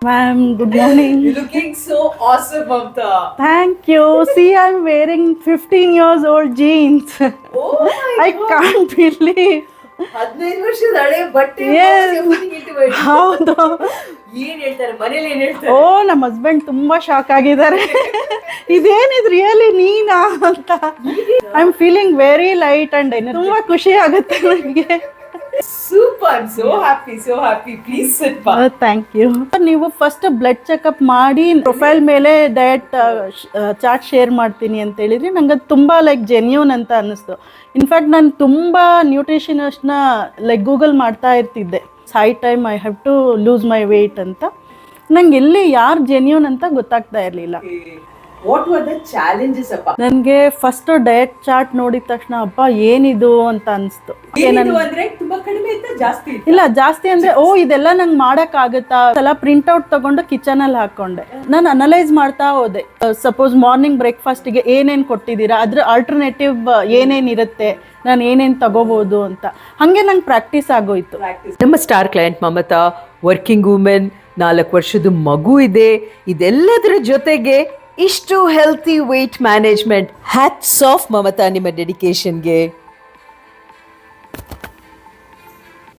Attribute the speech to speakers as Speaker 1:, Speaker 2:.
Speaker 1: Ma'am, good morning.
Speaker 2: You're looking so awesome, Mamta.
Speaker 1: Thank you. See, I'm wearing 15 years old jeans.
Speaker 2: Oh my
Speaker 1: I
Speaker 2: God.
Speaker 1: can't believe.
Speaker 2: 15 ವರ್ಷದ ಹಳೆ ಬಟ್ಟೆ
Speaker 1: Yes. ಹೌದು.
Speaker 2: ಏನ್ ಹೇಳ್ತಾರೆ ಮನೇಲಿ ಏನ್ ಹೇಳ್ತಾರೆ?
Speaker 1: ಓ, ನಮ್ಮ ಹಸ್ಬೆಂಡ್ ತುಂಬಾ ಶಾಕ್ ಆಗಿದ್ದಾರೆ. ಇದೇನಿದ್ ರಿಯಲಿ ನೀನಾ ಅಂತ. I am feeling very light and ತುಂಬಾ ಖುಷಿ ಆಗುತ್ತೆ ನನಗೆ.
Speaker 2: Super, I'm so happy. Please sit back.
Speaker 1: Thank you. ನೀವು ಫಸ್ಟ್ ಬ್ಲಡ್ ಚೆಕಪ್ ಮಾಡಿ ಪ್ರೊಫೈಲ್ ಮೇಲೆ ಡಯಟ್ ಚಾರ್ಟ್ ಶೇರ್ ಮಾಡ್ತೀನಿ ಅಂತ ಹೇಳಿದ್ರಿ. ನಂಗೆ ಅದು ತುಂಬ ಲೈಕ್ ಜೆನ್ಯೂನ್ ಅಂತ ಅನ್ನಿಸ್ತು. ಇನ್ಫ್ಯಾಕ್ಟ್ ನಾನು ತುಂಬ ನ್ಯೂಟ್ರಿಷನಿಸ್ಟ್ನ ಲೈಕ್ ಗೂಗಲ್ ಮಾಡ್ತಾ ಇರ್ತಿದ್ದೆ. High time I have to lose my weight ಅಂತ. ನಂಗೆ ಎಲ್ಲಿ ಯಾರು ಜೆನ್ಯೂನ್ ಅಂತ ಗೊತ್ತಾಗ್ತಾ ಇರಲಿಲ್ಲ.
Speaker 2: What were the challenges ಅಪ್ಪ?
Speaker 1: ನನಗೆ ಫಸ್ಟ್ ಡಯಟ್ ಚಾರ್ಟ್ ನೋಡಿದ ತಕ್ಷಣ ಅಪ್ಪ ಏನಿದು ಅಂತ ಅನಿಸ್ತು.
Speaker 2: ಏನಿದು ಅಂದ್ರೆ ತುಂಬಾ ಕಡಿಮೆ ಇತ್ತ ಜಾಸ್ತಿ ಇತ್ತ?
Speaker 1: ಇಲ್ಲ, ಜಾಸ್ತಿ ಅಂದ್ರೆ ಇದೆಲ್ಲ ನಂಗೆ ಮಾಡೋಕ್ಕಾಗುತ್ತಾ ಸಲ ಪ್ರಿಂಟ್ ಔಟ್ ತಗೊಂಡು ಕಿಚನಲ್ಲಿ ಹಾಕೊಂಡೆ. ನಾನು ಅನಲೈಸ್ ಮಾಡ್ತಾ ಹೋದೆ. ಸಪೋಸ್ ಮಾರ್ನಿಂಗ್ ಬ್ರೇಕ್ಫಾಸ್ಟಿಗೆ ಏನೇನು ಕೊಟ್ಟಿದ್ದೀರಾ, ಅದ್ರ ಆಲ್ಟರ್ನೇಟಿವ್ ಏನೇನಿರುತ್ತೆ, ನಾನು ಏನೇನು ತಗೋಬೋದು ಅಂತ. ಹಾಗೆ ನಂಗೆ ಪ್ರಾಕ್ಟೀಸ್ ಆಗೋಯ್ತು.
Speaker 3: ನಮ್ಮ star client Mamata working women, 4 ವರ್ಷದ ಮಗು ಇದೆ. ಇದೆಲ್ಲದರ ಜೊತೆಗೆ ಇಷ್ಟು healthy weight management. Hats off Mamata ನಿಮ್ಮ ಡೆಡಿಕೇಶನ್ಗೆ.